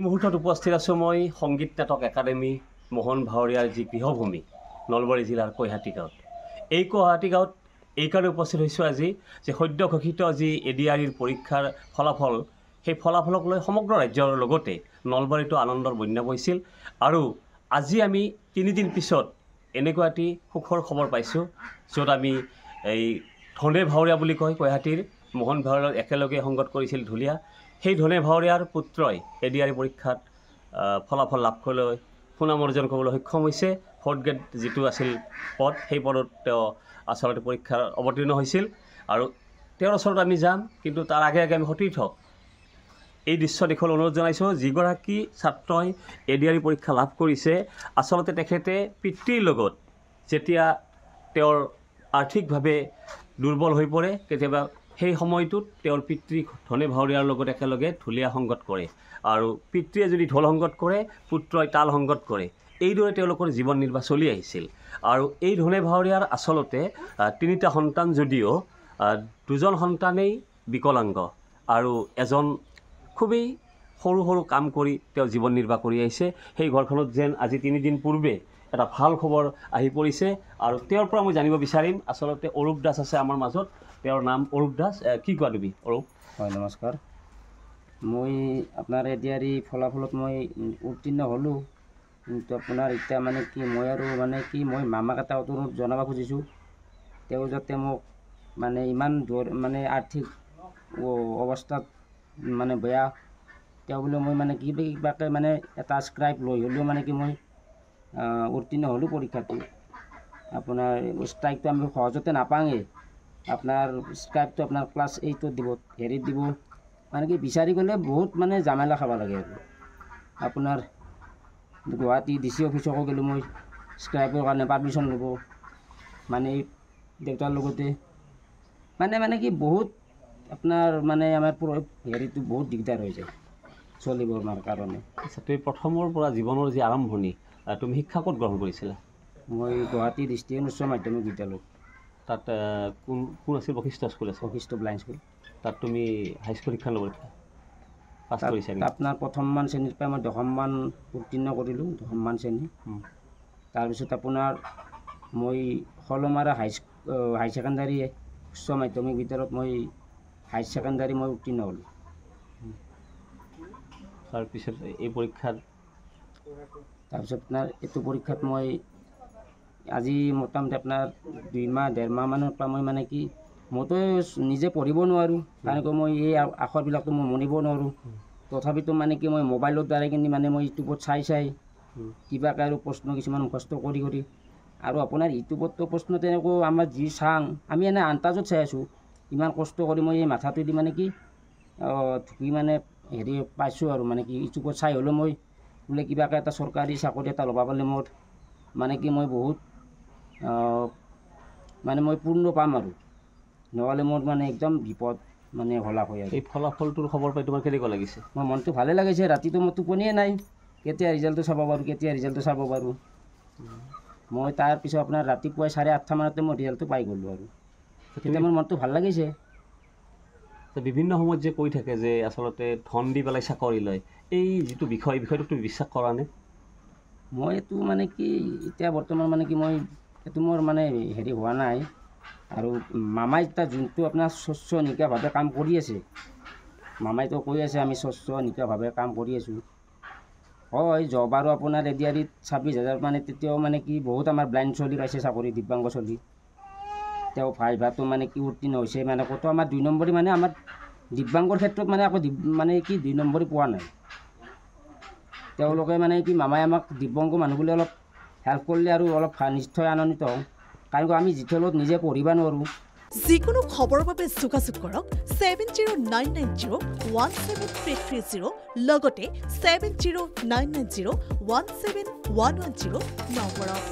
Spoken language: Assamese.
মুহূৰ্তত উপস্থিত আছোঁ মই সংগীত নাটক একাডেমী মোহন ভাৱৰীয়াৰ যি গৃহভূমি নলবাৰী জিলাৰ কৈহাটী গাঁৱত। এই কৈহাটী গাঁৱত এইকাৰণে উপস্থিত হৈছোঁ আজি যে সদ্য ঘোষিত যি ADREৰ পৰীক্ষাৰ ফলাফল, সেই ফলাফলক লৈ সমগ্ৰ ৰাজ্যৰ লগতে নলবাৰীতো আনন্দৰ বন্যা বৈছিল। আৰু আজি আমি 3 দিন পিছত এনেকুৱা এটি সুখৰ খবৰ পাইছোঁ, য'ত আমি এই ধনে ভাৱৰীয়া বুলি কয় কৈহাটীৰ মোহন ভাৱৰীয়াৰ একেলগে সংগত কৰিছিল ঢুলীয়া, সেই ধনে ভাৱৰীয়াৰ পুত্ৰই ADRE পৰীক্ষাত ফলাফল লাভ কৰিবলৈ সুনাম অৰ্জন কৰিবলৈ সক্ষম হৈছে। 4th গ্ৰেড যিটো আছিল পদ, সেই পদত তেওঁ আচলতে পৰীক্ষাৰ অৱতীৰ্ণ হৈছিল। আৰু তেওঁৰ ওচৰত আমি যাম, কিন্তু তাৰ আগে আগে আমি সতীৰ্থক এই দৃশ্য দেখুৱাবলৈ অনুৰোধ জনাইছোঁ। যিগৰাকী ছাত্ৰই ADRE পৰীক্ষা লাভ কৰিছে, আচলতে তেখেতে পিতৃৰ লগত যেতিয়া তেওঁৰ আৰ্থিকভাৱে দুৰ্বল হৈ পৰে, কেতিয়াবা সেই সময়টোত তেওঁৰ পিতৃ ধনে ভাৱৰীয়াৰ লগত একেলগে ঢুলীয়া সংগত কৰে, আৰু পিতৃয়ে যদি ঢোল সংগত কৰে, পুত্ৰই তাল সংগত কৰে। এইদৰে তেওঁলোকৰ জীৱন নিৰ্বাহ চলি আহিছিল। আৰু এই ধনে ভাৱৰীয়াৰ আচলতে 3টা সন্তান, যদিও 2জন সন্তানেই বিকলাংগ, আৰু এজন খুবেই সৰু সৰু কাম কৰি তেওঁ জীৱন নিৰ্বাহ কৰি আহিছে। সেই ঘৰখনত যেন আজি 3 দিন পূৰ্বে এটা ভাল খবৰ আহি পৰিছে। আৰু তেওঁৰ পৰা মই জানিব বিচাৰিম, আচলতে অৰূপ দাস আছে আমাৰ মাজত, তেওঁৰ নাম অৰূপ দাস। কি কোৱা তুমি অৰূপ? হয়, নমস্কাৰ। মই আপোনাৰ ADRE ফলাফলত মই উত্তীৰ্ণ হ'লোঁ, কিন্তু আপোনাৰ এতিয়া মানে কি মই মামাক এটা অনুৰোধ জনাব খুজিছোঁ, তেওঁ যাতে মোক মানে ইমান মানে আৰ্থিক অৱস্থাত মানে বেয়া, তেওঁ বোলে মই মানে কিবাকৈ মানে এটা স্ক্ৰাইব লৈ হ'লেও মানে কি মই উত্তীৰ্ণ হ'লোঁ পৰীক্ষাটো। আপোনাৰ স্ক্ৰাইবটো আমি সহজতে নাপাওঁৱেই, আপোনাৰ স্ক্ৰাইবটো আপোনাৰ ক্লাছ 8ত দিব, হেৰিত দিব, মানে কি বিচাৰি গ'লে বহুত মানে জামেলা খাব লাগে। আৰু আপোনাৰ গুৱাহাটী DC অফিচকো গ'লোঁ মই স্ক্ৰাইবৰ কাৰণে পাৰ্মিশ্যন ল'ব, মানে দেউতাৰ লগতে মানে কি বহুত আপোনাৰ মানে আমাৰ হেৰিটো বহুত দিগদাৰ হৈ যায় চলিবৰ কাৰণে। তুমি প্ৰথমৰ পৰা জীৱনৰ যি আৰম্ভণি, তুমি শিক্ষা ক'ত গ্ৰহণ কৰিছিলা? মই গুৱাহাটী ডিষ্ট্ৰিক্ট উচ্চ মাধ্যমিক বিদ্যালয়। তাত কোন আছিল? বশিষ্ঠ স্কুল আছে? Vashistha blind school. তাত তুমি হাইস্কুল শিক্ষা ল'ব পাছ কৰিছা? আপোনাৰ প্ৰথমমান শ্ৰেণীৰ পৰা মই 10মান উত্তীৰ্ণ কৰিলোঁ, 10মান শ্ৰেণী। তাৰপিছত আপোনাৰ মই শলমাৰা হাই ছেকেণ্ডাৰী উচ্চ মাধ্যমিক বিদ্যালয়ত মই হাই ছেকেণ্ডাৰী মই উত্তীৰ্ণ হ'লোঁ। তাৰপিছত এই পৰীক্ষাত আপোনাৰ এইটো পৰীক্ষাত মই আজি মোটামুটি আপোনাৰ 2 মাহ 1.5 মাহ মানৰ পৰা মই মানে কি মইতো নিজে পঢ়িব নোৱাৰোঁ, কাৰণ মই এই আখৰবিলাকতো মই মনিব নোৱাৰোঁ। তথাপিতো মানে কি মই মোবাইলৰ দ্বাৰাই কিনি মানে মই ইউটিউবত চাই কিবাকৈ আৰু প্ৰশ্ন কিছুমান মুখস্থ কৰি আৰু আপোনাৰ ইউটিউবততো প্ৰশ্ন তেনেকৈ আমাৰ যি চাওঁ আমি এনে আন্তাজত চাই আছোঁ। ইমান কষ্ট কৰি মই এই মাথাটো দি মানে কি ঢুকি মানে হেৰি পাইছোঁ, আৰু মানে কি ইউটিউবত চাই হ'লেও মই বোলে কিবাকৈ এটা চৰকাৰী চাকৰি এটা ল'ব পাৰিলে মোৰ মানে কি মই বহুত মানে মই পূৰ্ণ পাম, আৰু নহ'লে মোৰ মানে একদম বিপদ মানে হলাক হয়। আৰু এই ফলাফলটোৰ খবৰ পাই তোমাৰ কেনেকুৱা লাগিছে? মোৰ মনটো ভালে লাগিছে। ৰাতিটো মোৰ টোপনিয়ে নাই, কেতিয়া ৰিজাল্টটো চাব পাৰোঁ। মই তাৰপিছত আপোনাৰ ৰাতিপুৱাই 8:30 মানতে মই ৰিজাল্টটো পাই গ'লোঁ, আৰু তেতিয়া মোৰ মনটো ভাল লাগিছে। বিভিন্ন সময়ত যে কৈ থাকে যে আচলতে ধন দি পেলাই চাকৰি লয়, এই যিটো বিষয়টো তুমি বিশ্বাস কৰা নে? মই এইটো মানে কি এতিয়া বৰ্তমান মানে কি মই এইটো মোৰ মানে হেৰি হোৱা নাই। আৰু মামাই এতিয়া যোনটো আপোনাৰ স্বচ্ছ নিকাভাৱে কাম কৰি আছে, মামাইতো কৈ আছে আমি স্বচ্ছ নিকাভাৱে কাম কৰি আছোঁ। হয়, যোৱাবাৰো আপোনাৰ ADREত 26,000 মানে তেতিয়াও মানে কি বহুত আমাৰ ব্লাইণ্ড চলি পাইছে চাকৰি, দিব্যাংগ চলি। তেওঁ ভাইভাটো মানে কি উত্তীৰ্ণ হৈছে, মানে ক'তো আমাৰ 2 নম্বৰী মানে আমাৰ দিব্যাংগৰ ক্ষেত্ৰত মানে আকৌ মানে কি 2 নম্বৰী পোৱা নাই। তেওঁলোকে মানে কি মামাই আমাক দিব্যাংগ মানুহবোৰে অলপ হেল্প কৰিলে আৰু অলপ নিশ্চয় আনন্দিত হওঁ, কাৰণ আমি যিটো লগত নিজে পঢ়িব নোৱাৰোঁ। যিকোনো খবৰৰ বাবে যোগাযোগ কৰক 7099017330 লগতে 7099017110 নম্বৰত।